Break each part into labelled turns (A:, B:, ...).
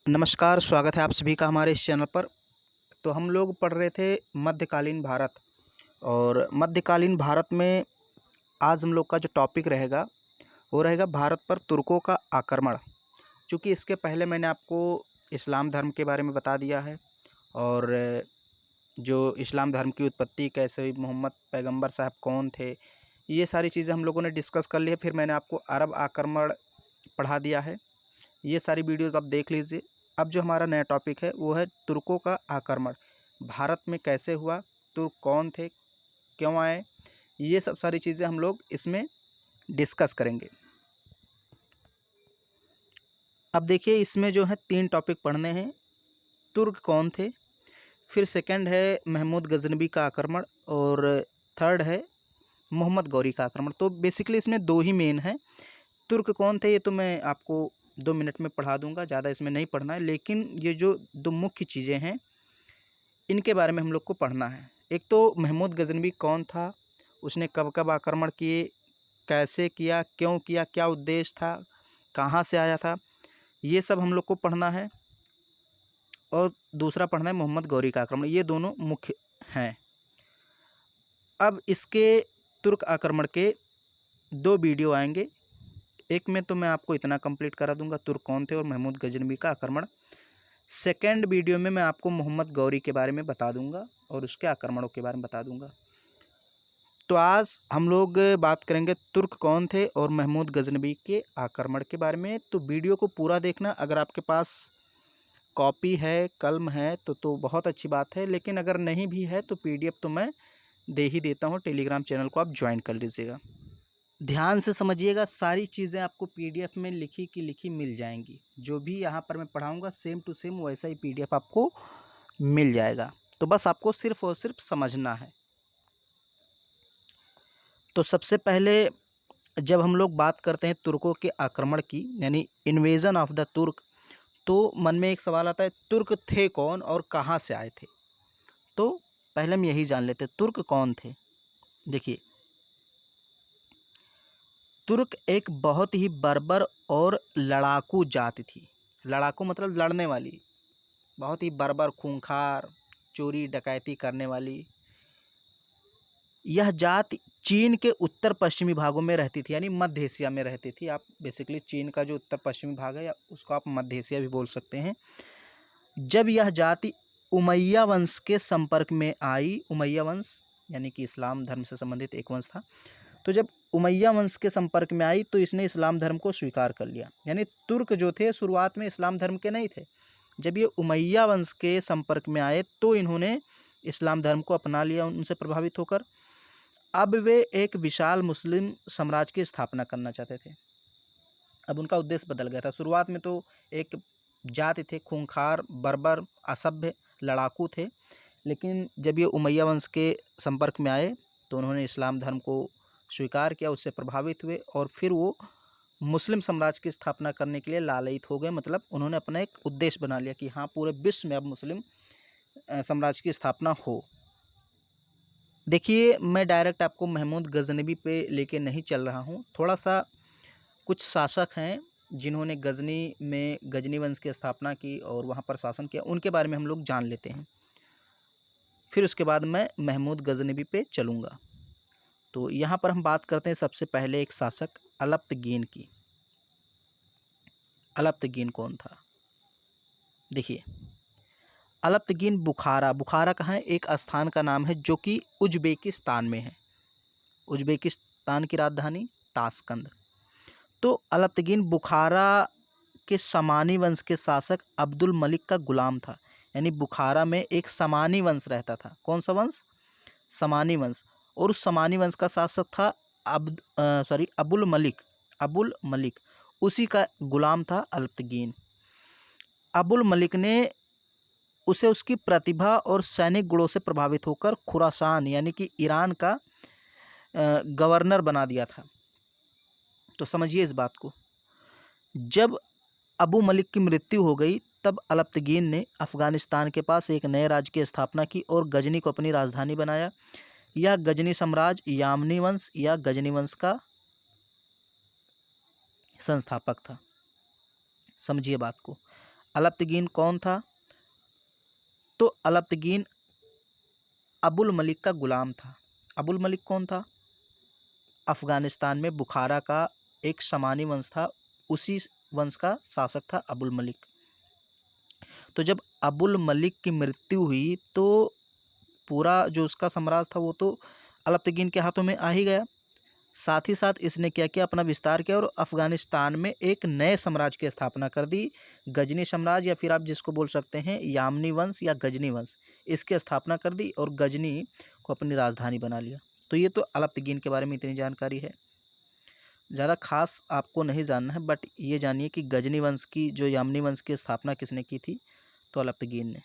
A: नमस्कार, स्वागत है आप सभी का हमारे इस चैनल पर। तो हम लोग पढ़ रहे थे मध्यकालीन भारत, और मध्यकालीन भारत में आज हम लोग का जो टॉपिक रहेगा वो रहेगा भारत पर तुर्कों का आक्रमण। चूँकि इसके पहले मैंने आपको इस्लाम धर्म के बारे में बता दिया है, और जो इस्लाम धर्म की उत्पत्ति कैसे हुई, मोहम्मद पैगंबर साहब कौन थे, ये सारी चीज़ें हम लोगों ने डिस्कस कर ली है। फिर मैंने आपको अरब आक्रमण पढ़ा दिया है। ये सारी वीडियोज़ आप देख लीजिए। अब जो हमारा नया टॉपिक है वो है तुर्कों का आक्रमण। भारत में कैसे हुआ, तुर्क कौन थे, क्यों आए, ये सब सारी चीज़ें हम लोग इसमें डिस्कस करेंगे। अब देखिए, इसमें जो है 3 टॉपिक पढ़ने हैं। तुर्क कौन थे, फिर सेकंड है महमूद गजनबी का आक्रमण, और थर्ड है मोहम्मद गौरी का आक्रमण। तो बेसिकली इसमें 2 ही मेन हैं। तुर्क कौन थे ये तो मैं आपको 2 मिनट में पढ़ा दूंगा, ज़्यादा इसमें नहीं पढ़ना है। लेकिन ये जो 2 मुख्य चीज़ें हैं इनके बारे में हम लोग को पढ़ना है। एक तो महमूद गजनवी कौन था, उसने कब कब आक्रमण किए, कैसे किया, क्यों किया, क्या उद्देश्य था, कहाँ से आया था, ये सब हम लोग को पढ़ना है। और दूसरा पढ़ना है मोहम्मद गौरी का आक्रमण। ये दोनों मुख्य हैं। अब इसके तुर्क आक्रमण के 2 वीडियो आएंगे। एक में तो मैं आपको इतना कंप्लीट करा दूंगा, तुर्क कौन थे और महमूद गजनवी का आक्रमण। सेकेंड वीडियो में मैं आपको मोहम्मद गौरी के बारे में बता दूंगा और उसके आक्रमणों के बारे में बता दूंगा। तो आज हम लोग बात करेंगे तुर्क कौन थे और महमूद गजनवी के आक्रमण के बारे में। तो वीडियो को पूरा देखना। अगर आपके पास कॉपी है, कलम है तो बहुत अच्छी बात है, लेकिन अगर नहीं भी है तो पीडीएफ तो मैं दे ही देता हूँ। टेलीग्राम चैनल को आप ज्वाइन कर लीजिएगा। ध्यान से समझिएगा, सारी चीज़ें आपको पीडीएफ में लिखी की लिखी मिल जाएंगी। जो भी यहाँ पर मैं पढ़ाऊँगा सेम टू सेम वैसा ही पीडीएफ आपको मिल जाएगा। तो बस आपको सिर्फ और सिर्फ समझना है। तो सबसे पहले जब हम लोग बात करते हैं तुर्कों के आक्रमण की, यानी इन्वेजन ऑफ द तुर्क, तो मन में एक सवाल आता है, तुर्क थे कौन और कहाँ से आए थे। तो पहले हम यही जान लेते हैं, तुर्क कौन थे। देखिए, तुर्क एक बहुत ही बर्बर और लड़ाकू जाति थी। लड़ाकू मतलब लड़ने वाली, बहुत ही बर्बर, खूंखार, चोरी डकैती करने वाली। यह जाति चीन के उत्तर पश्चिमी भागों में रहती थी, यानी मध्य एशिया में रहती थी। आप बेसिकली चीन का जो उत्तर पश्चिमी भाग है या उसको आप मध्य एशिया भी बोल सकते हैं। जब यह जाति उमैया वंश के संपर्क में आई, उमैया वंश यानी कि इस्लाम धर्म से संबंधित एक वंश था, तो जब उमैया वंश के संपर्क में आई तो इसने इस्लाम धर्म को स्वीकार कर लिया। यानी तुर्क जो थे शुरुआत में इस्लाम धर्म के नहीं थे। जब ये उमैया वंश के संपर्क में आए तो इन्होंने इस्लाम धर्म को अपना लिया उनसे प्रभावित होकर। अब वे एक विशाल मुस्लिम साम्राज्य की स्थापना करना चाहते थे। अब उनका उद्देश्य बदल गया था। शुरुआत में तो एक जाति थे, खूंखार, बर्बर, असभ्य, लड़ाकू थे, लेकिन जब ये उमैया वंश के संपर्क में आए तो उन्होंने इस्लाम धर्म को स्वीकार किया, उससे प्रभावित हुए और फिर वो मुस्लिम साम्राज्य की स्थापना करने के लिए लालयित हो गए। मतलब उन्होंने अपना एक उद्देश्य बना लिया कि हाँ, पूरे विश्व में अब मुस्लिम साम्राज्य की स्थापना हो। देखिए, मैं डायरेक्ट आपको महमूद गजनवी पे लेके नहीं चल रहा हूँ। थोड़ा सा कुछ शासक हैं जिन्होंने गजनी में गजनी वंश की स्थापना की और वहाँ पर शासन किया, उनके बारे में हम लोग जान लेते हैं। फिर उसके बाद मैं महमूद गजनवी पे चलूँगा। तो यहाँ पर हम बात करते हैं सबसे पहले एक शासक अलप्तगीन की। अलप्तगीन कौन था? देखिए, अलप्तगीन बुखारा, बुखारा कहाँ है? एक स्थान का नाम है जो कि उज्बेकिस्तान में है। उज्बेकिस्तान की राजधानी ताशकंद। तो अलप्तगीन बुखारा के समानी वंश के शासक अब्दुल मलिक का गुलाम था। यानी बुखारा में एक समानी वंश रहता था। कौन सा वंश? समानी वंश। और उस समानी वंश का शासक था अबुल मलिक। अबुल मलिक उसी का गुलाम था अलप्तगीन। अबुल मलिक ने उसे उसकी प्रतिभा और सैनिक गुणों से प्रभावित होकर खुरासान यानी कि ईरान का गवर्नर बना दिया था। तो समझिए इस बात को। जब अबू मलिक की मृत्यु हो गई तब अलप्तगीन ने अफ़गानिस्तान के पास एक नए राज्य की स्थापना की और गजनी को अपनी राजधानी बनाया। यह गजनी साम्राज्य यामनी वंश या गजनी वंश का संस्थापक था। समझिए बात को। अलप्तगीन कौन था? तो अलप्तगीन अबुल मलिक का गुलाम था। अबुल मलिक कौन था? अफ़गानिस्तान में बुखारा का एक शमानी वंश था, उसी वंश का शासक था अबुल मलिक। तो जब अबुल मलिक की मृत्यु हुई तो पूरा जो उसका साम्राज्य था वो तो अलप्तगीन के हाथों में आ ही गया। साथ ही साथ इसने क्या किया, अपना विस्तार किया और अफ़गानिस्तान में एक नए साम्राज्य की स्थापना कर दी। गजनी साम्राज्य, या फिर आप जिसको बोल सकते हैं यामनी वंश या गजनी वंश, इसकी स्थापना कर दी और गजनी को अपनी राजधानी बना लिया। तो ये तो अलप्तगीन के बारे में इतनी जानकारी है, ज़्यादा खास आपको नहीं जानना है, बट ये जानिए कि गजनी वंश की, जो यामनी वंश की स्थापना किसने की थी? तो अलप्तगीन ने।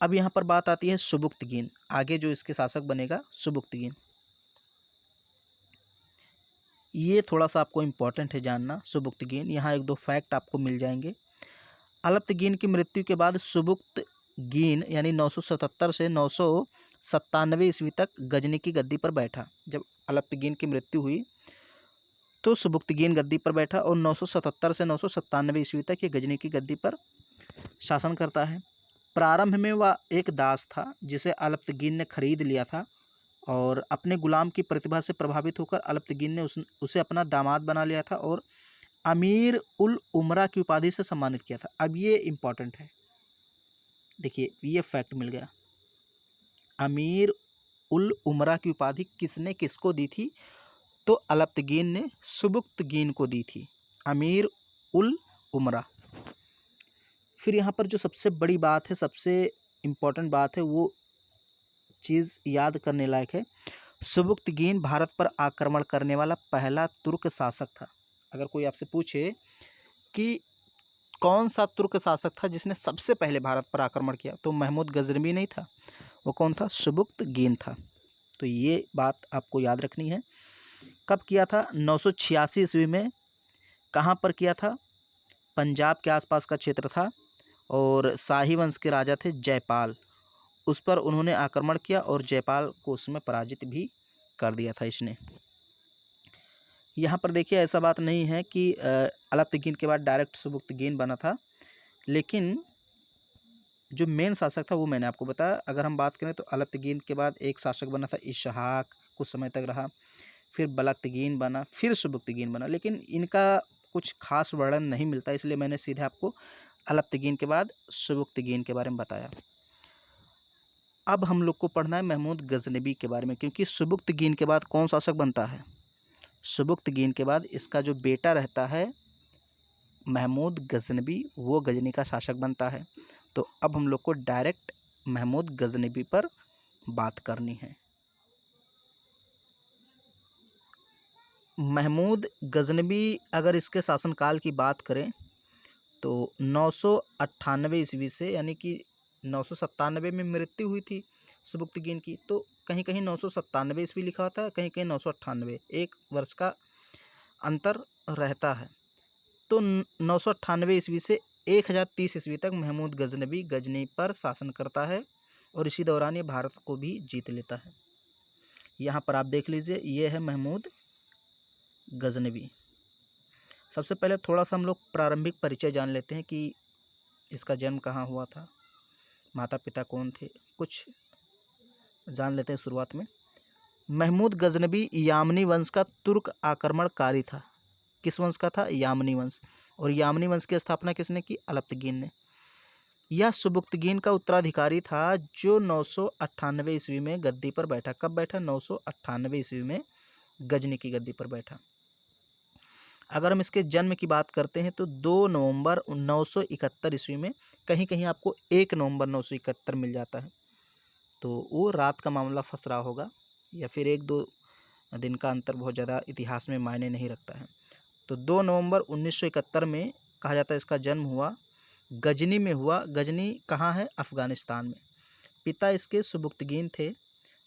A: अब यहाँ पर बात आती है सुबुक्तगीन, आगे जो इसके शासक बनेगा सुबुक्तगीन। ये थोड़ा सा आपको इम्पोर्टेंट है जानना, सुबुक्तगीन। यहाँ एक दो फैक्ट आपको मिल जाएंगे। अलप्तगीन की मृत्यु के बाद सुबुक्तगीन यानी 977 से 997 ईस्वी तक गजनी की गद्दी पर बैठा। जब अलप्तगीन की मृत्यु हुई तो सुबुक्तगीन गद्दी पर बैठा और 977 से 997 ईस्वी तक ये गजनी की गद्दी पर शासन करता है। प्रारंभ में वह एक दास था जिसे अलप्तगीन ने खरीद लिया था और अपने गुलाम की प्रतिभा से प्रभावित होकर अलप्तगीन ने उसे अपना दामाद बना लिया था और अमीर उल उमरा की उपाधि से सम्मानित किया था। अब ये इम्पॉर्टेंट है, देखिए ये फैक्ट मिल गया। अमीर उल उमरा की उपाधि किसने किसको दी थी? तो अलप्तगीन ने सुबुक्तगीन को दी थी, अमीर उल उमरा। फिर यहाँ पर जो सबसे बड़ी बात है, सबसे इम्पोर्टेंट बात है, वो चीज़ याद करने लायक है। सुबुक्तगीन भारत पर आक्रमण करने वाला पहला तुर्क शासक था। अगर कोई आपसे पूछे कि कौन सा तुर्क शासक था जिसने सबसे पहले भारत पर आक्रमण किया, तो महमूद गजनवी नहीं था, वो कौन था? सुबुक्तगीन था। तो ये बात आपको याद रखनी है। कब किया था? 986 ईस्वी में। कहाँ पर किया था? पंजाब के आसपास का क्षेत्र था और शाही वंश के राजा थे जयपाल, उस पर उन्होंने आक्रमण किया और जयपाल को उसमें पराजित भी कर दिया था इसने। यहाँ पर देखिए ऐसा बात नहीं है कि अलप्तगीन के बाद डायरेक्ट सुबुक्तगीन बना था, लेकिन जो मेन शासक था वो मैंने आपको बताया। अगर हम बात करें तो अलप्तगीन के बाद एक शासक बना था इसहाक, कुछ समय तक रहा, फिर बलक्तगीन बना, फिर सुबुक्तगीन बना, लेकिन इनका कुछ खास वर्णन नहीं मिलता, इसलिए मैंने सीधे आपको अलप्तगीन के बाद सुबुक्तगीन के बारे में बताया। अब हम लोग को पढ़ना है महमूद गजनबी के बारे में, क्योंकि सुबुक्तगीन के बाद कौन शासक बनता है? सुबुक्तगीन के बाद इसका जो बेटा रहता है महमूद गजनबी, वो गजनी का शासक बनता है। तो अब हम लोग को डायरेक्ट महमूद गजनबी पर बात करनी है। महमूद गजनबी, अगर इसके शासनकाल की बात करें तो 998 ईस्वी से, यानी कि 997 में मृत्यु हुई थी सुबुक्तगीन की, तो कहीं कहीं 997 ईस्वी लिखा होता है, कहीं कहीं 998, एक वर्ष का अंतर रहता है। तो 998 ईस्वी से 1030 ईस्वी तक महमूद गजनबी गजनी पर शासन करता है और इसी दौरान ये भारत को भी जीत लेता है। यहाँ पर आप देख लीजिए, ये है महमूद गजनबी। सबसे पहले थोड़ा सा हम लोग प्रारंभिक परिचय जान लेते हैं कि इसका जन्म कहाँ हुआ था, माता पिता कौन थे, कुछ जान लेते हैं शुरुआत में। महमूद गजनबी यामनी वंश का तुर्क आक्रमणकारी था। किस वंश का था? यामनी वंश। और यामनी वंश की स्थापना किसने की? अलप्तगीन ने। यह सुबुक्तगीन का उत्तराधिकारी था जो 998 ईस्वी में गद्दी पर बैठा। कब बैठा? 998 ईस्वी में गजनी की गद्दी पर बैठा। अगर हम इसके जन्म की बात करते हैं तो 2 नवंबर 971 ईस्वी में, कहीं कहीं आपको 1 नवंबर 971 मिल जाता है, तो वो रात का मामला फंस रहा होगा, या फिर 1-2 दिन का अंतर बहुत ज़्यादा इतिहास में मायने नहीं रखता है। तो 2 नवंबर 1971 में कहा जाता है इसका जन्म हुआ, गजनी में हुआ। गजनी कहाँ है? अफ़गानिस्तान में। पिता इसके सुबुक्तगीन थे।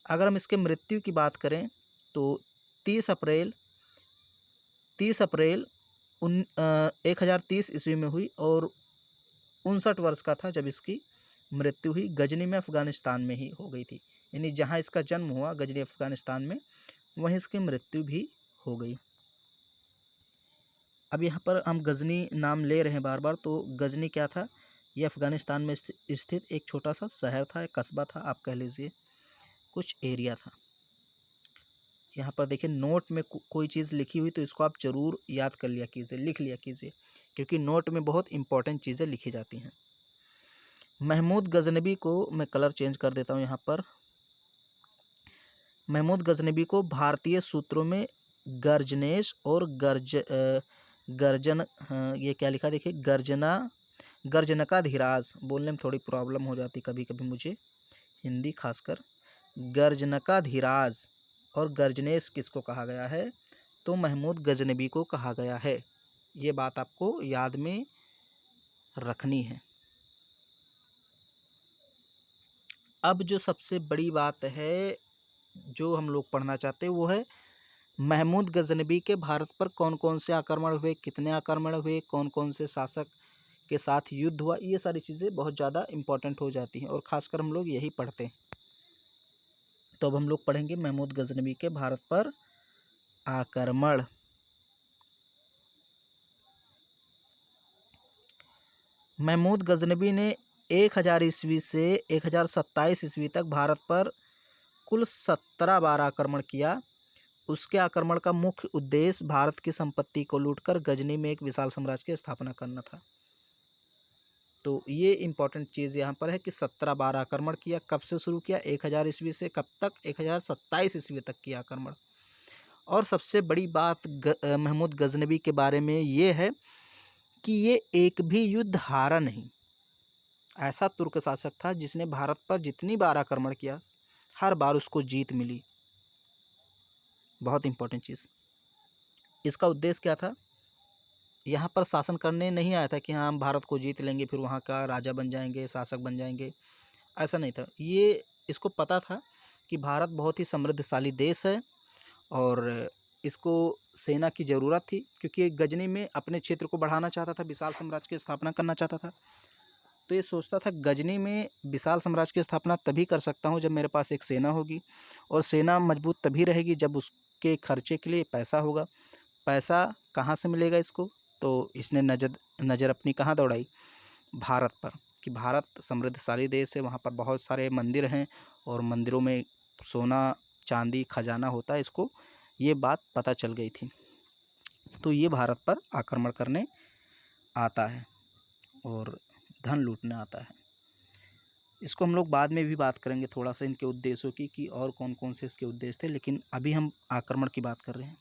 A: अगर हम इसके मृत्यु की बात करें तो 30 अप्रैल 1030 ईस्वी में हुई और 59 वर्ष का था जब इसकी मृत्यु हुई। गजनी में, अफ़गानिस्तान में ही हो गई थी, यानी जहाँ इसका जन्म हुआ गजनी अफ़गानिस्तान में, वहीं इसकी मृत्यु भी हो गई। अब यहाँ पर हम गजनी नाम ले रहे हैं बार बार, तो गजनी क्या था? ये अफ़गानिस्तान में स्थित एक छोटा सा शहर था, एक कस्बा था, आप कह लीजिए कुछ एरिया था। यहाँ पर देखिए नोट में कोई चीज़ लिखी हुई तो इसको आप ज़रूर याद कर लिया कीजिए, लिख लिया कीजिए, क्योंकि नोट में बहुत इंपॉर्टेंट चीज़ें लिखी जाती हैं। महमूद गजनबी को मैं कलर चेंज कर देता हूँ यहाँ पर। महमूद गजनबी को भारतीय सूत्रों में गर्जनेश और गर्जन, ये क्या लिखा देखिए, गर्जनकाधिराज, बोलने में थोड़ी प्रॉब्लम हो जाती कभी कभी मुझे, हिंदी खासकर। गर्जनकाधिराज और गर्जनेश किसको कहा गया है? तो महमूद गजनबी को कहा गया है। ये बात आपको याद में रखनी है। अब जो सबसे बड़ी बात है जो हम लोग पढ़ना चाहते हैं वो है महमूद गजनबी के भारत पर कौन कौन से आक्रमण हुए, कितने आक्रमण हुए, कौन कौन से शासक के साथ युद्ध हुआ। ये सारी चीज़ें बहुत ज़्यादा इम्पोर्टेंट हो जाती हैं और ख़ासकर हम लोग यही पढ़ते हैं। तो अब हम लोग पढ़ेंगे महमूद गजनबी के भारत पर आक्रमण। महमूद गजनबी ने 1000 ईस्वी से 1027 ईस्वी तक भारत पर कुल 17 बार आक्रमण किया। उसके आक्रमण का मुख्य उद्देश्य भारत की संपत्ति को लूटकर गजनी में एक विशाल साम्राज्य की स्थापना करना था। तो ये इम्पोर्टेंट चीज़ यहाँ पर है कि 17 बार आक्रमण किया। कब से शुरू किया? 1000 ईस्वी से कब तक? 1027 ईस्वी तक किया आक्रमण। और सबसे बड़ी बात महमूद गजनबी के बारे में ये है कि ये एक भी युद्ध हारा नहीं। ऐसा तुर्क शासक था जिसने भारत पर जितनी बार आक्रमण किया हर बार उसको जीत मिली। बहुत इंपॉर्टेंट चीज़। इसका उद्देश्य क्या था? यहाँ पर शासन करने नहीं आया था कि हाँ हम भारत को जीत लेंगे फिर वहाँ का राजा बन जाएंगे, शासक बन जाएंगे, ऐसा नहीं था। ये इसको पता था कि भारत बहुत ही समृद्धशाली देश है और इसको सेना की ज़रूरत थी, क्योंकि गजनी में अपने क्षेत्र को बढ़ाना चाहता था, विशाल साम्राज्य की स्थापना करना चाहता था। तो ये सोचता था गजनी में विशाल साम्राज्य की स्थापना तभी कर सकता हूँ जब मेरे पास एक सेना होगी, और सेना मजबूत तभी रहेगी जब उसके खर्चे के लिए पैसा होगा। पैसा कहाँ से मिलेगा इसको? तो इसने नज़र अपनी कहाँ दौड़ाई? भारत पर, कि भारत समृद्धशाली देश है, वहाँ पर बहुत सारे मंदिर हैं और मंदिरों में सोना चांदी खजाना होता है। इसको ये बात पता चल गई थी, तो ये भारत पर आक्रमण करने आता है और धन लूटने आता है। इसको हम लोग बाद में भी बात करेंगे थोड़ा सा इनके उद्देश्यों की, कि और कौन कौन से इसके उद्देश्य थे, लेकिन अभी हम आक्रमण की बात कर रहे हैं।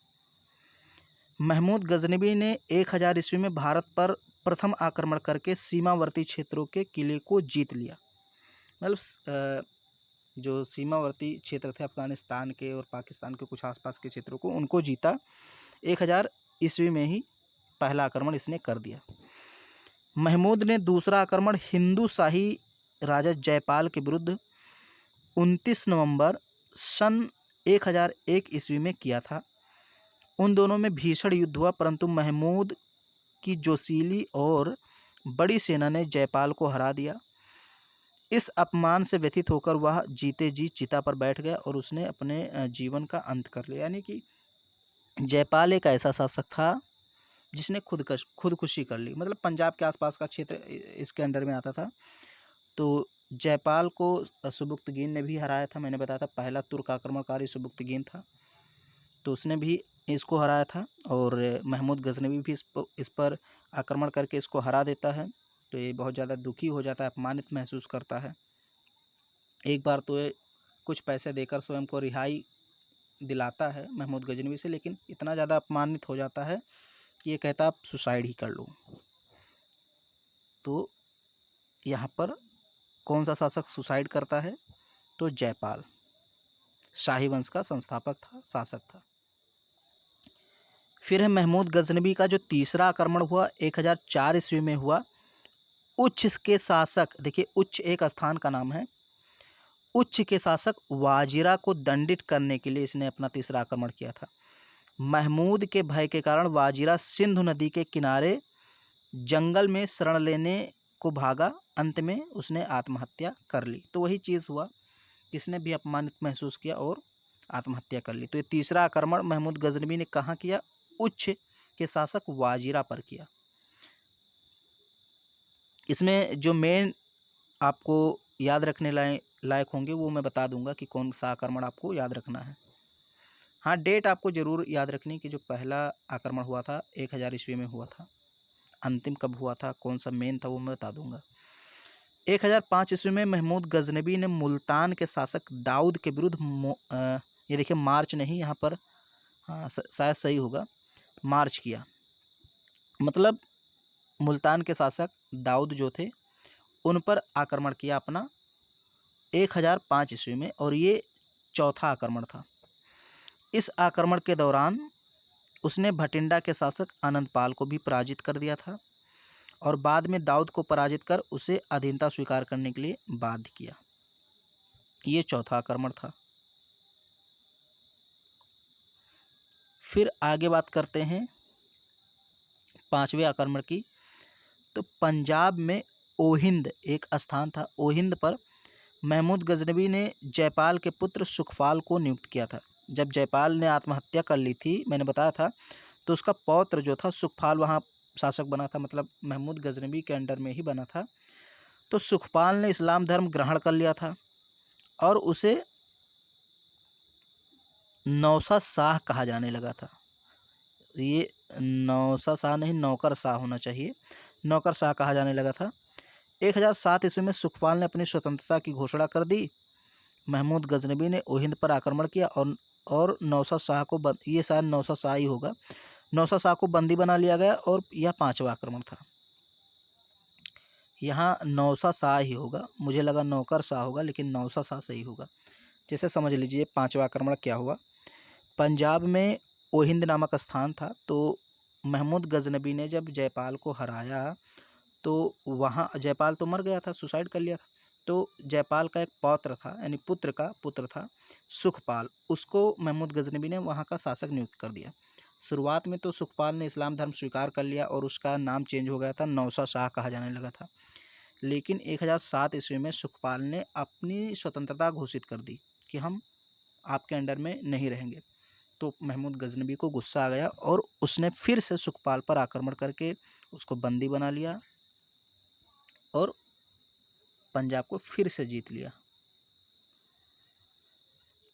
A: महमूद गजनबी ने 1000 ईस्वी में भारत पर प्रथम आक्रमण करके सीमावर्ती क्षेत्रों के किले को जीत लिया। मतलब जो सीमावर्ती क्षेत्र थे अफ़गानिस्तान के और पाकिस्तान के कुछ आसपास के क्षेत्रों को, उनको जीता। 1000 ईस्वी में ही पहला आक्रमण इसने कर दिया। महमूद ने दूसरा आक्रमण हिंदू शाही राजा जयपाल के विरुद्ध 29 नवंबर सन 1001 ईस्वी में किया था। उन दोनों में भीषण युद्ध हुआ, परंतु महमूद की जोशीली और बड़ी सेना ने जयपाल को हरा दिया। इस अपमान से व्यथित होकर वह जीते जी चिता पर बैठ गया और उसने अपने जीवन का अंत कर लिया। यानी कि जयपाल एक ऐसा शासक था जिसने खुदकुशी कर ली। मतलब पंजाब के आसपास का क्षेत्र इसके अंडर में आता था। तो जयपाल को सुबुक्तगीन ने भी हराया था। मैंने बताया था पहला तुर्क आक्रमणकारी सुबुक्तगीन था, तो उसने भी इसको हराया था। और महमूद गजनवी भी इस पर आक्रमण करके इसको हरा देता है। तो ये बहुत ज़्यादा दुखी हो जाता है, अपमानित महसूस करता है। एक बार तो ये कुछ पैसे देकर स्वयं को रिहाई दिलाता है महमूद गजनवी से, लेकिन इतना ज़्यादा अपमानित हो जाता है कि ये कहता आप सुसाइड ही कर लो। तो यहाँ पर कौन सा शासक सुसाइड करता है? तो जयपाल, शाही वंश का संस्थापक था, शासक था। फिर है महमूद गजनवी का जो तीसरा आक्रमण हुआ 1004 ईस्वी में हुआ। उच्च के शासक, देखिए उच्च एक स्थान का नाम है, उच्च के शासक वाजिरा को दंडित करने के लिए इसने अपना तीसरा आक्रमण किया था। महमूद के भय के कारण वाजिरा सिंधु नदी के किनारे जंगल में शरण लेने को भागा। अंत में उसने आत्महत्या कर ली। तो वही चीज़ हुआ, इसने भी अपमानित महसूस किया और आत्महत्या कर ली। तो ये तीसरा आक्रमण महमूद गजनवी ने कहाँ किया? उच्च के शासक वाजिरा पर किया। इसमें जो मेन आपको याद रखने लायक होंगे वो मैं बता दूंगा कि कौन सा आक्रमण आपको याद रखना है। हाँ, डेट आपको ज़रूर याद रखनी कि जो पहला आक्रमण हुआ था 1000 ईस्वी में हुआ था, अंतिम कब हुआ था, कौन सा मेन था, वो मैं बता दूंगा। 1005 ईस्वी में महमूद गजनबी ने मुल्तान के शासक दाऊद के विरुद्ध ये देखिए मार्च नहीं, यहाँ पर हाँ शायद सही होगा, मार्च किया। मतलब मुल्तान के शासक दाऊद जो थे उन पर आक्रमण किया अपना 1005 ईस्वी में, और ये चौथा आक्रमण था। इस आक्रमण के दौरान उसने भटिंडा के शासक आनंदपाल को भी पराजित कर दिया था और बाद में दाऊद को पराजित कर उसे अधीनता स्वीकार करने के लिए बाध्य किया। ये चौथा आक्रमण था। फिर आगे बात करते हैं पांचवें आक्रमण की। तो पंजाब में ओहिंद एक स्थान था, ओहिंद पर महमूद गजनबी ने जयपाल के पुत्र सुखपाल को नियुक्त किया था। जब जयपाल ने आत्महत्या कर ली थी, मैंने बताया था, तो उसका पौत्र जो था सुखपाल वहाँ शासक बना था, मतलब महमूद गजनबी के अंडर में ही बना था। तो सुखपाल ने इस्लाम धर्म ग्रहण कर लिया था और उसे नौसा शाह कहा जाने लगा था। ये नौसा शाह नहीं, नौकर शाह होना चाहिए, नौकर शाह कहा जाने लगा था। 1007 ईस्वी में सुखपाल ने अपनी स्वतंत्रता की घोषणा कर दी। महमूद गजनबी ने ओहिंद पर आक्रमण किया और नौसा शाह को ये शायद नौसा शाह ही होगा, नौसा शाह को बंदी बना लिया गया और यह पांचवा आक्रमण था। यहाँ नौसा शाह ही होगा, मुझे लगा नौकर शाह होगा, लेकिन नौसा शाह सही होगा। जैसे समझ लीजिए पांचवा आक्रमण क्या हुआ। पंजाब में ओहिंद नामक स्थान था, तो महमूद गजनबी ने जब जयपाल को हराया तो वहाँ जयपाल तो मर गया था, सुसाइड कर लिया था, तो जयपाल का एक पौत्र था, यानी पुत्र था सुखपाल, उसको महमूद गजनबी ने वहाँ का शासक नियुक्त कर दिया। शुरुआत में तो सुखपाल ने इस्लाम धर्म स्वीकार कर लिया और उसका नाम चेंज हो गया था, नौसा शाह कहा जाने लगा था। लेकिन 1007 ईस्वी में सुखपाल ने अपनी स्वतंत्रता घोषित कर दी कि हम आपके अंडर में नहीं रहेंगे। तो महमूद गजनबी को गुस्सा आ गया और उसने फिर से सुखपाल पर आक्रमण करके उसको बंदी बना लिया और पंजाब को फिर से जीत लिया।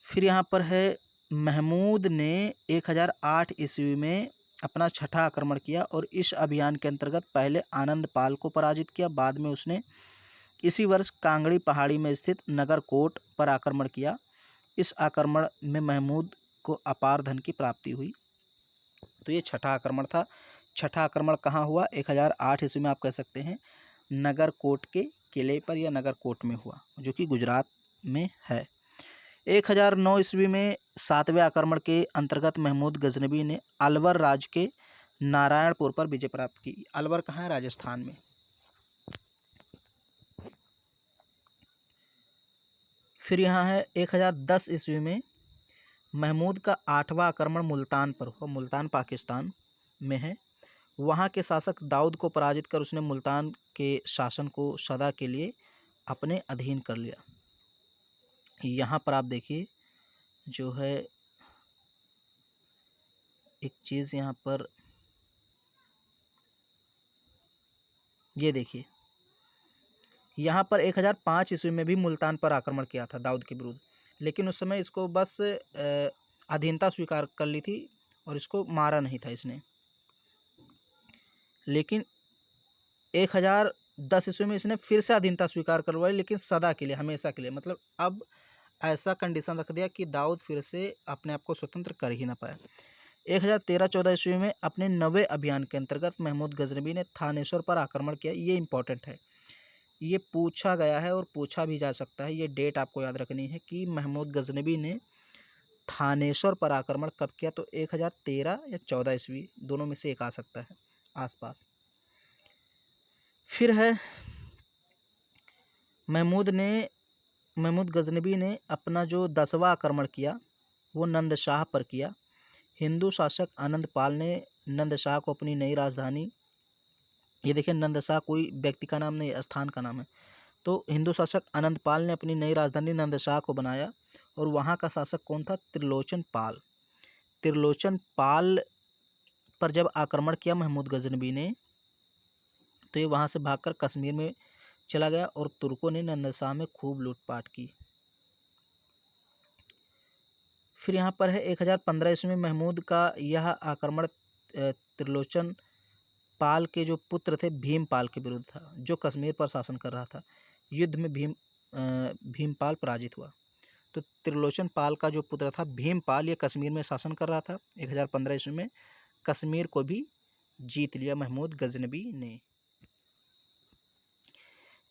A: फिर यहाँ पर है महमूद ने 1008 ईस्वी में अपना छठा आक्रमण किया और इस अभियान के अंतर्गत पहले आनंदपाल को पराजित किया, बाद में उसने इसी वर्ष कांगड़ी पहाड़ी में स्थित नगरकोट पर आक्रमण किया। इस आक्रमण में महमूद को अपार धन की प्राप्ति हुई। तो ये छठा आक्रमण था। छठा आक्रमण कहाँ हुआ? 1008 ईस्वी में आप कह सकते हैं नगरकोट के किले पर या नगरकोट में हुआ, जो कि गुजरात में है। 1009 ईस्वी में सातवें आक्रमण के अंतर्गत महमूद गजनबी ने अलवर राज्य के नारायणपुर पर विजय प्राप्त की। अलवर कहाँ है? राजस्थान में। फिर यहाँ है 1010 ईस्वी में महमूद का आठवां आक्रमण मुल्तान पर हुआ। मुल्तान पाकिस्तान में है। वहाँ के शासक दाऊद को पराजित कर उसने मुल्तान के शासन को सदा के लिए अपने अधीन कर लिया। यहाँ पर आप देखिए जो है एक चीज़, यहाँ पर ये देखिए, यहाँ पर 1005 ईस्वी में भी मुल्तान पर आक्रमण किया था दाऊद के विरुद्ध, लेकिन उस समय इसको बस अधीनता स्वीकार कर ली थी और इसको मारा नहीं था इसने। लेकिन 1010 ईस्वी में इसने फिर से अधीनता स्वीकार करवाई, लेकिन सदा के लिए, हमेशा के लिए। मतलब अब ऐसा कंडीशन रख दिया कि दाऊद फिर से अपने आप को स्वतंत्र कर ही ना पाए। 1013-14 ईस्वी में अपने नवे अभियान के अंतर्गत महमूद गजनबी ने थानेश्वर पर आक्रमण किया। ये इंपॉर्टेंट है, ये पूछा गया है और पूछा भी जा सकता है। ये डेट आपको याद रखनी है कि महमूद गजनबी ने थानेश्वर पर आक्रमण कब किया। तो 1013 या 14 ईस्वी, दोनों में से एक आ सकता है आसपास। फिर है महमूद गजनबी ने अपना जो 10वां आक्रमण किया वो नंदशाह पर किया। हिंदू शासक आनंदपाल ने नंदशाह को अपनी नई राजधानी, ये देखिए नंदशाह कोई व्यक्ति का नाम नहीं, स्थान का नाम है। तो हिंदू शासक आनंदपाल ने अपनी नई राजधानी नंदशाह को बनाया और वहाँ का शासक कौन था? त्रिलोचन पाल। त्रिलोचन पाल पर जब आक्रमण किया महमूद गजनबी ने, तो ये वहाँ से भागकर कश्मीर में चला गया और तुर्कों ने नंदशाह में खूब लूटपाट की। फिर यहाँ पर है 1015 ईस्वी में महमूद का यह आक्रमण त्रिलोचन पाल के जो पुत्र थे भीमपाल के विरुद्ध था, जो कश्मीर पर शासन कर रहा था। युद्ध में भीमपाल पराजित हुआ। तो त्रिलोचन पाल का जो पुत्र था भीमपाल, ये कश्मीर में शासन कर रहा था। 1015 ईस्वी में कश्मीर को भी जीत लिया महमूद गजनबी ने।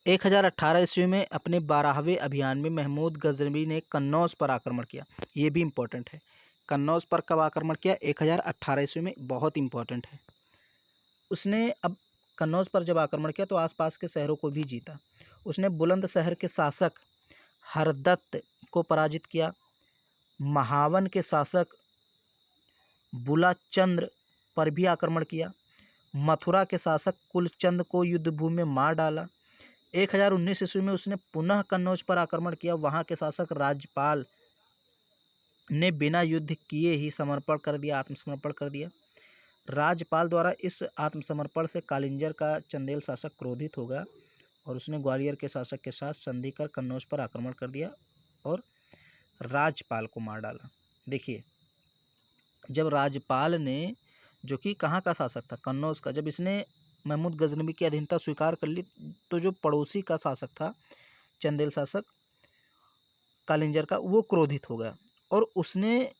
A: 1018 ईस्वी में अपने 12वें अभियान में महमूद गजनबी ने कन्नौज पर आक्रमण किया। ये भी इम्पोर्टेंट है। कन्नौज पर कब आक्रमण किया? 1018 ईस्वी में, बहुत इम्पोर्टेंट है। उसने अब कन्नौज पर जब आक्रमण किया तो आसपास के शहरों को भी जीता। उसने बुलंदशहर के शासक हरदत्त को पराजित किया। महावन के शासक बुलाचंद्र पर भी आक्रमण किया। मथुरा के शासक कुलचंद को युद्धभूमि में मार डाला। 1019 ईस्वी में उसने पुनः कन्नौज पर आक्रमण किया। वहाँ के शासक राजपाल ने बिना युद्ध किए ही समर्पण कर दिया, आत्मसमर्पण कर दिया। राजपाल द्वारा इस आत्मसमर्पण से कालिंजर का चंदेल शासक क्रोधित हो गया और उसने ग्वालियर के शासक के साथ संधि कर कन्नौज पर आक्रमण कर दिया और राजपाल को मार डाला। देखिए, जब राजपाल ने, जो कि कहाँ का शासक था? कन्नौज का, जब इसने महमूद गजनबी की अधीनता स्वीकार कर ली, तो जो पड़ोसी का शासक था, चंदेल शासक कालिंजर का, वो क्रोधित हो गया और उसने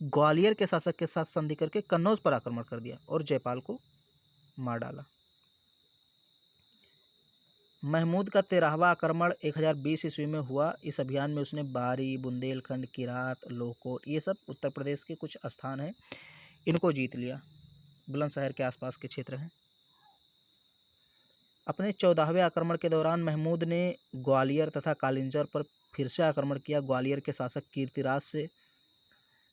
A: ग्वालियर के शासक के साथ संधि करके कन्नौज पर आक्रमण कर दिया और जयपाल को मार डाला। महमूद का 13वां आक्रमण 1020 ईस्वी में हुआ। इस अभियान में उसने बारी, बुंदेलखंड, किरात, लोहकोट, ये सब उत्तर प्रदेश के कुछ स्थान हैं, इनको जीत लिया। बुलंदशहर के आसपास के क्षेत्र हैं। अपने 14वें आक्रमण के दौरान महमूद ने ग्वालियर तथा कालिंजर पर फिर से आक्रमण किया। ग्वालियर के शासक कीर्तिराज से,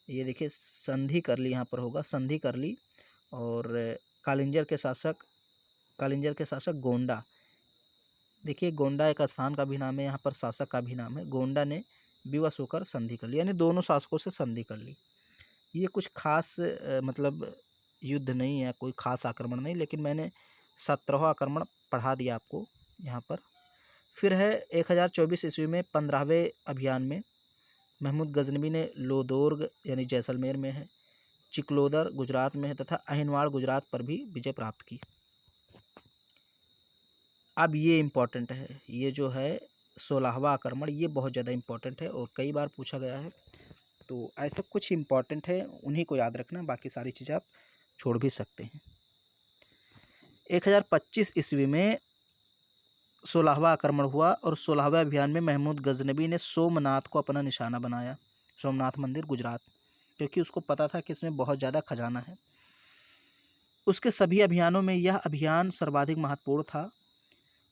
A: ये देखिए संधि कर ली, यहाँ पर होगा संधि कर ली। और कालिंजर के शासक गोंडा, देखिए गोंडा एक स्थान का भी नाम है, यहाँ पर शासक का भी नाम है। गोंडा ने विवश होकर संधि कर ली, यानी दोनों शासकों से संधि कर ली। ये कुछ खास मतलब युद्ध नहीं है, कोई खास आक्रमण नहीं, लेकिन मैंने 17वां आक्रमण पढ़ा दिया आपको यहाँ पर। फिर है 1024 ईस्वी में 15वें अभियान में महमूद गजनबी ने लोदोर्ग यानी जैसलमेर में है, चिकलोदर गुजरात में है तथा अहिनवाड़ गुजरात पर भी विजय प्राप्त की। अब ये इम्पोर्टेंट है, ये जो है 16वां आक्रमण, ये बहुत ज़्यादा इम्पोर्टेंट है और कई बार पूछा गया है। तो ऐसे कुछ इम्पोर्टेंट है, उन्हीं को याद रखना, बाकी सारी चीज़ें आप छोड़ भी सकते हैं। 1025 ईस्वी में 16वां आक्रमण हुआ और 16वें अभियान में महमूद गजनबी ने सोमनाथ को अपना निशाना बनाया, सोमनाथ मंदिर गुजरात, क्योंकि उसको पता था कि इसमें बहुत ज़्यादा खजाना है। उसके सभी अभियानों में यह अभियान सर्वाधिक महत्वपूर्ण था।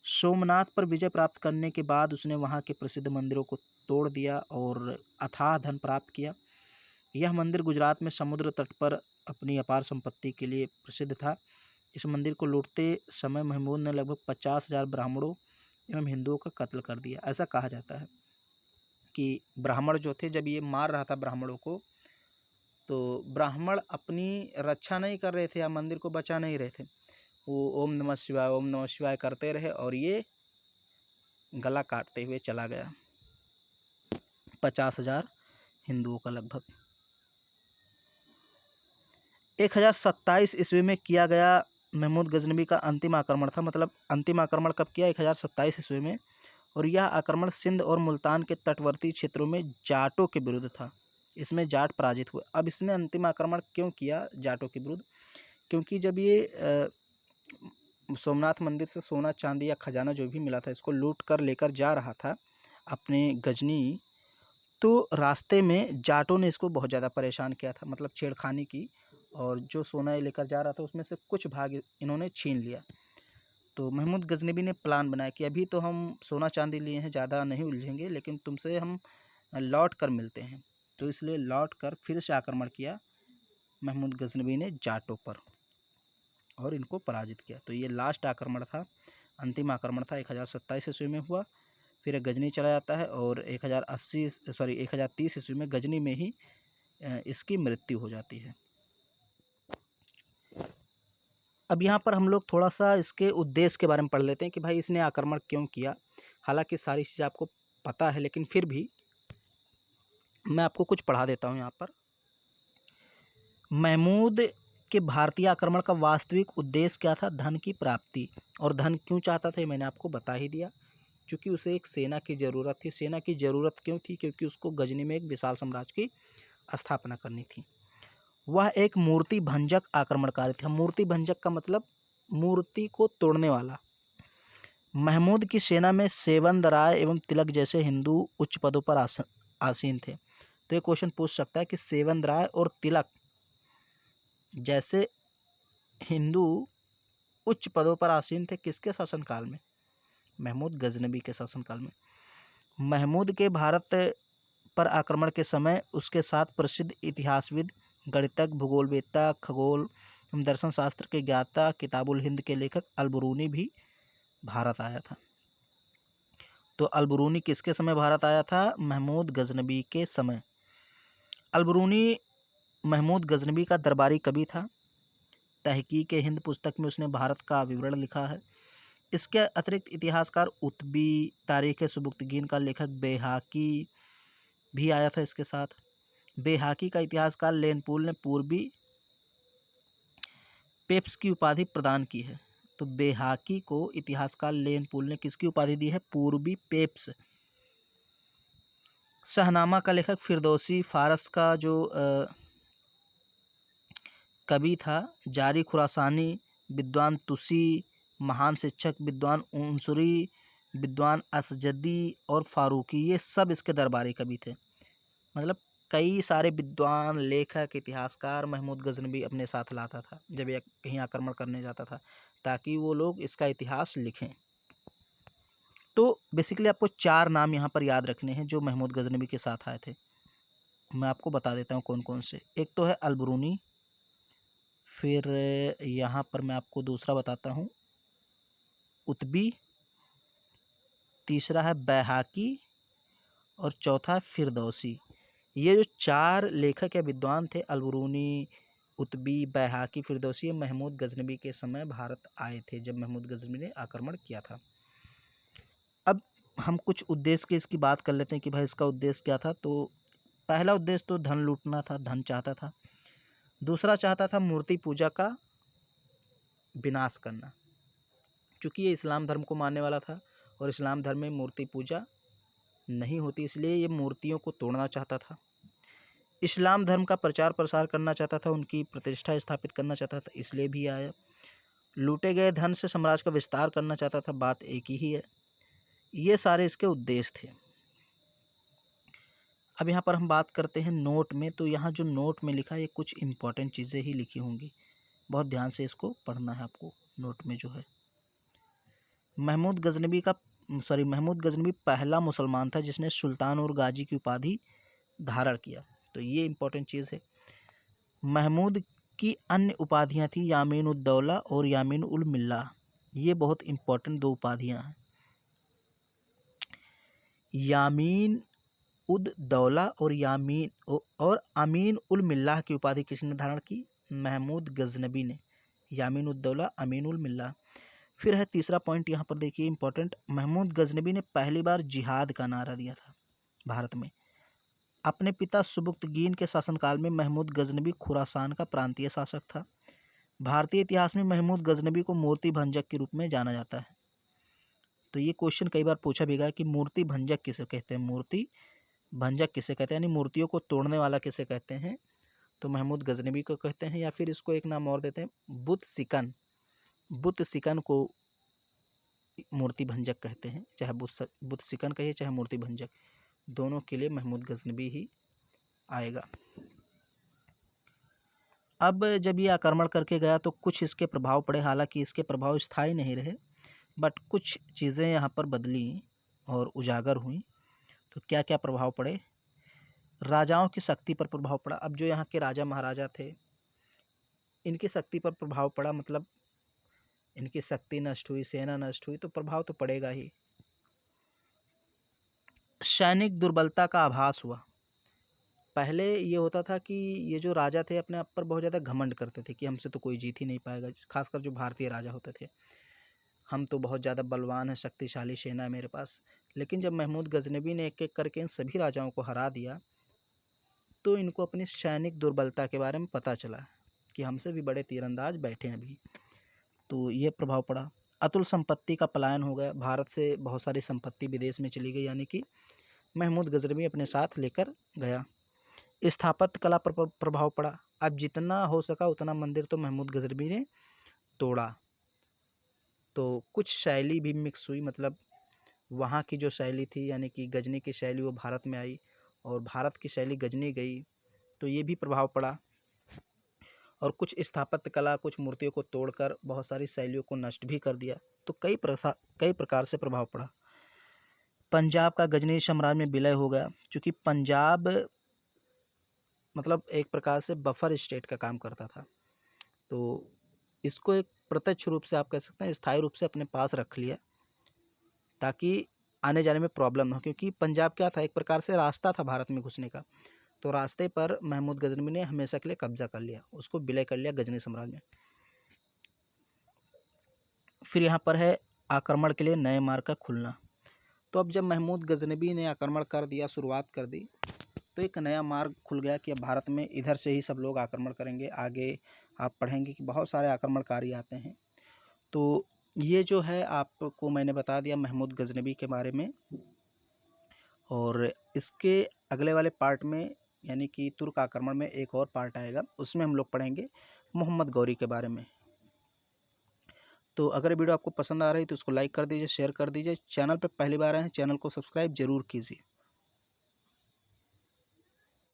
A: सोमनाथ पर विजय प्राप्त करने के बाद उसने वहाँ के प्रसिद्ध मंदिरों को तोड़ दिया और अथाह धन प्राप्त किया। यह मंदिर गुजरात में समुद्र तट पर अपनी अपार संपत्ति के लिए प्रसिद्ध था। इस मंदिर को लूटते समय महमूद ने लगभग 50,000 ब्राह्मणों एवं हिंदुओं का कत्ल कर दिया। ऐसा कहा जाता है कि ब्राह्मण जो थे, जब ये मार रहा था ब्राह्मणों को, तो ब्राह्मण अपनी रक्षा नहीं कर रहे थे या मंदिर को बचा नहीं रहे थे, वो ओम नमः शिवाय करते रहे और ये गला काटते हुए चला गया। 50,000 हिंदुओं का लगभग। 1027 ईस्वी में किया गया महमूद गजनबी का अंतिम आक्रमण था। मतलब अंतिम आक्रमण कब किया? 1027 ईस्वी में। और यह आक्रमण सिंध और मुल्तान के तटवर्ती क्षेत्रों में जाटों के विरुद्ध था। इसमें जाट पराजित हुए। अब इसने अंतिम आक्रमण क्यों किया जाटों के विरुद्ध? क्योंकि जब ये सोमनाथ मंदिर से सोना चांदी या खजाना जो भी मिला था, इसको लूट कर लेकर जा रहा था अपने गजनी, तो रास्ते में जाटों ने इसको बहुत ज़्यादा परेशान किया था, मतलब छेड़खानी की, और जो सोना ये लेकर जा रहा था उसमें से कुछ भाग इन्होंने छीन लिया। तो महमूद गजनबी ने प्लान बनाया कि अभी तो हम सोना चांदी लिए हैं, ज़्यादा नहीं उलझेंगे, लेकिन तुमसे हम लौट कर मिलते हैं। तो इसलिए लौट कर फिर से आक्रमण किया महमूद गजनबी ने जाटों पर और इनको पराजित किया। तो ये लास्ट आक्रमण था, अंतिम आक्रमण था, 1027 ईस्वी में हुआ। फिर गजनी चला जाता है और 1030 ईस्वी में गजनी में ही इसकी मृत्यु हो जाती है। अब यहाँ पर हम लोग थोड़ा सा इसके उद्देश्य के बारे में पढ़ लेते हैं कि भाई इसने आक्रमण क्यों किया। हालांकि सारी चीज़ें आपको पता है, लेकिन फिर भी मैं आपको कुछ पढ़ा देता हूँ यहाँ पर। महमूद के भारतीय आक्रमण का वास्तविक उद्देश्य क्या था? धन की प्राप्ति। और धन क्यों चाहता था ये मैंने आपको बता ही दिया, क्योंकि उसे एक सेना की ज़रूरत थी। सेना की ज़रूरत क्यों थी? क्योंकि उसको गजनी में एक विशाल साम्राज्य की स्थापना करनी थी। वह एक मूर्ति भंजक आक्रमणकारी था। मूर्ति भंजक का मतलब मूर्ति को तोड़ने वाला। महमूद की सेना में सेवंद राय एवं तिलक जैसे हिंदू उच्च पदों पर आसीन थे। तो ये क्वेश्चन पूछ सकता है कि सेवंद राय और तिलक जैसे हिंदू उच्च पदों पर आसीन थे किसके शासनकाल में? महमूद गजनबी के शासनकाल में। महमूद के भारत पर आक्रमण के समय उसके साथ प्रसिद्ध इतिहासविद, गणितज्ञ, भूगोलवेत्ता, खगोल एवं दर्शन शास्त्र के ज्ञाता, किताबुल हिंद के लेखक अलबरूनी भी भारत आया था। तो अलबरूनी किसके समय भारत आया था? महमूद गजनबी के समय। अलबरूनी महमूद गजनबी का दरबारी कवि था। तहकीक हिंद पुस्तक में उसने भारत का विवरण लिखा है। इसके अतिरिक्त इतिहासकार उतबी, तारीख सुबुक्तगीन का लेखक बेहाकी भी आया था इसके साथ। बेहाकी का इतिहासकार लेनपूल ने पूर्वी पेप्स की उपाधि प्रदान की है। तो बेहाकी को इतिहासकार लेनपूल ने किसकी उपाधि दी है? पूर्वी पेप्स। शाहनामा का लेखक फिरदौसी, फारस का जो कवि था जारी खुरासानी, विद्वान तुसी, महान शिक्षक विद्वान उनसुरी, विद्वान असजदी और फारूकी, ये सब इसके दरबारी कवि थे। मतलब कई सारे विद्वान, लेखक, इतिहासकार महमूद गजनबी अपने साथ लाता था जब यह कहीं आक्रमण करने जाता था, ताकि वो लोग इसका इतिहास लिखें। तो बेसिकली आपको 4 नाम यहाँ पर याद रखने हैं जो महमूद गजनबी के साथ आए थे। मैं आपको बता देता हूँ कौन कौन से। एक तो है अलबरूनी, फिर यहाँ पर मैं आपको दूसरा बताता हूँ उतबी, तीसरा है बैहाकी और चौथा है फिरदौसी। ये जो 4 लेखक या विद्वान थे, अलबरूनी, उतबी, बैहाकी, फिरदौसी, महमूद गजनबी के समय भारत आए थे जब महमूद गजनबी ने आक्रमण किया था। अब हम कुछ उद्देश्य की इसकी बात कर लेते हैं कि भाई इसका उद्देश्य क्या था। तो पहला उद्देश्य तो धन लूटना था, धन चाहता था। दूसरा चाहता था मूर्ति पूजा का विनाश करना, क्योंकि ये इस्लाम धर्म को मानने वाला था और इस्लाम धर्म में मूर्ति पूजा नहीं होती, इसलिए ये मूर्तियों को तोड़ना चाहता था। इस्लाम धर्म का प्रचार प्रसार करना चाहता था, उनकी प्रतिष्ठा स्थापित करना चाहता था, इसलिए भी आया। लूटे गए धन से साम्राज्य का विस्तार करना चाहता था, बात एक ही है। ये सारे इसके उद्देश्य थे। अब यहाँ पर हम बात करते हैं नोट में। तो यहाँ जो नोट में लिखा है ये कुछ इम्पॉर्टेंट चीज़ें ही लिखी होंगी, बहुत ध्यान से इसको पढ़ना है आपको। नोट में जो है महमूद गजनबी पहला मुसलमान था जिसने सुल्तान और गाजी की उपाधि धारण किया। तो ये इम्पोर्टेंट चीज़ है। महमूद की अन्य उपाधियाँ थी यामीन उद दौला और यामीन उल मिल्ला। ये बहुत इम्पोर्टेंट 2 उपाधियाँ हैं। यामीन उद दौला और अमीन उल मिल्ला की उपाधि किसने धारण की? महमूद गजनबी ने। यामीन उद दौला, अमीन उल मिल्ला। फिर है तीसरा पॉइंट यहाँ पर देखिए इंपॉर्टेंट, महमूद गजनबी ने पहली बार जिहाद का नारा दिया था भारत में। अपने पिता सुबुक्तगीन के शासनकाल में महमूद गजनबी खुरासान का प्रांतीय शासक था। भारतीय इतिहास में महमूद गजनबी को मूर्ति भंजक के रूप में जाना जाता है। तो ये क्वेश्चन कई बार पूछा भी गया कि मूर्ति भंजक किसे कहते हैं, मूर्ति भंजक किसे कहते हैं, यानी मूर्तियों को तोड़ने वाला किसे कहते हैं? तो महमूद गजनबी को कहते हैं, या फिर इसको एक नाम और देते हैं बुत सिकन। बुत सिकन को मूर्ति भंजक कहते हैं, चाहे बुत सिकन कहिए चाहे मूर्ति भंजक, दोनों के लिए महमूद गजनबी ही आएगा। अब जब ये आक्रमण करके गया तो कुछ इसके प्रभाव पड़े, हालांकि इसके प्रभाव स्थायी नहीं रहे, बट कुछ चीज़ें यहाँ पर बदली और उजागर हुई। तो क्या क्या प्रभाव पड़े? राजाओं की शक्ति पर प्रभाव पड़ा। अब जो यहाँ के राजा महाराजा थे इनकी शक्ति पर प्रभाव पड़ा, मतलब इनकी शक्ति नष्ट हुई, सेना नष्ट हुई, तो प्रभाव तो पड़ेगा ही। सैनिक दुर्बलता का आभास हुआ। पहले ये होता था कि ये जो राजा थे अपने आप पर बहुत ज़्यादा घमंड करते थे कि हमसे तो कोई जीत ही नहीं पाएगा, खासकर जो भारतीय राजा होते थे। हम तो बहुत ज़्यादा बलवान हैं, शक्तिशाली सेना है मेरे पास। लेकिन जब महमूद गजनबी ने एक-एक करके इन सभी राजाओं को हरा दिया, तो इनको अपनी सैनिक दुर्बलता के बारे में पता चला कि हमसे भी बड़े तीरंदाज बैठे हैं अभी। तो ये प्रभाव पड़ा। अतुल संपत्ति का पलायन हो गया, भारत से बहुत सारी संपत्ति विदेश में चली गई, यानी कि महमूद गजनबी अपने साथ लेकर गया। स्थापत्य कला पर प्रभाव पड़ा। अब जितना हो सका उतना मंदिर तो महमूद गजनबी ने तोड़ा। तो कुछ शैली भी मिक्स हुई, मतलब वहाँ की जो शैली थी यानी कि गजनी की शैली वो भारत में आई और भारत की शैली गजनी गई, तो ये भी प्रभाव पड़ा। और कुछ स्थापत्य कला, कुछ मूर्तियों को तोड़कर बहुत सारी शैलियों को नष्ट भी कर दिया। तो कई प्रकार से प्रभाव पड़ा। पंजाब का गजनी साम्राज्य में विलय हो गया, क्योंकि पंजाब मतलब एक प्रकार से बफर स्टेट का काम करता था। तो इसको एक प्रत्यक्ष रूप से आप कह सकते हैं स्थायी रूप से अपने पास रख लिया, ताकि आने जाने में प्रॉब्लम ना हो, क्योंकि पंजाब क्या था, एक प्रकार से रास्ता था भारत में घुसने का। तो रास्ते पर महमूद गजनबी ने हमेशा के लिए कब्जा कर लिया, उसको विलय कर लिया गजनी साम्राज्य में। फिर यहाँ पर है आक्रमण के लिए नए मार्ग का खुलना। तो अब जब महमूद गजनबी ने आक्रमण कर दिया, शुरुआत कर दी, तो एक नया मार्ग खुल गया कि अब भारत में इधर से ही सब लोग आक्रमण करेंगे। आगे आप पढ़ेंगे कि बहुत सारे आक्रमणकारी आते हैं। तो ये जो है आपको मैंने बता दिया महमूद गजनबी के बारे में। और इसके अगले वाले पार्ट में यानी कि तुर्क आक्रमण में एक और पार्ट आएगा, उसमें हम लोग पढ़ेंगे मोहम्मद गौरी के बारे में। तो अगर वीडियो आपको पसंद आ रही है तो उसको लाइक कर दीजिए, शेयर कर दीजिए। चैनल पर पहली बार आए हैं, चैनल को सब्सक्राइब जरूर कीजिए।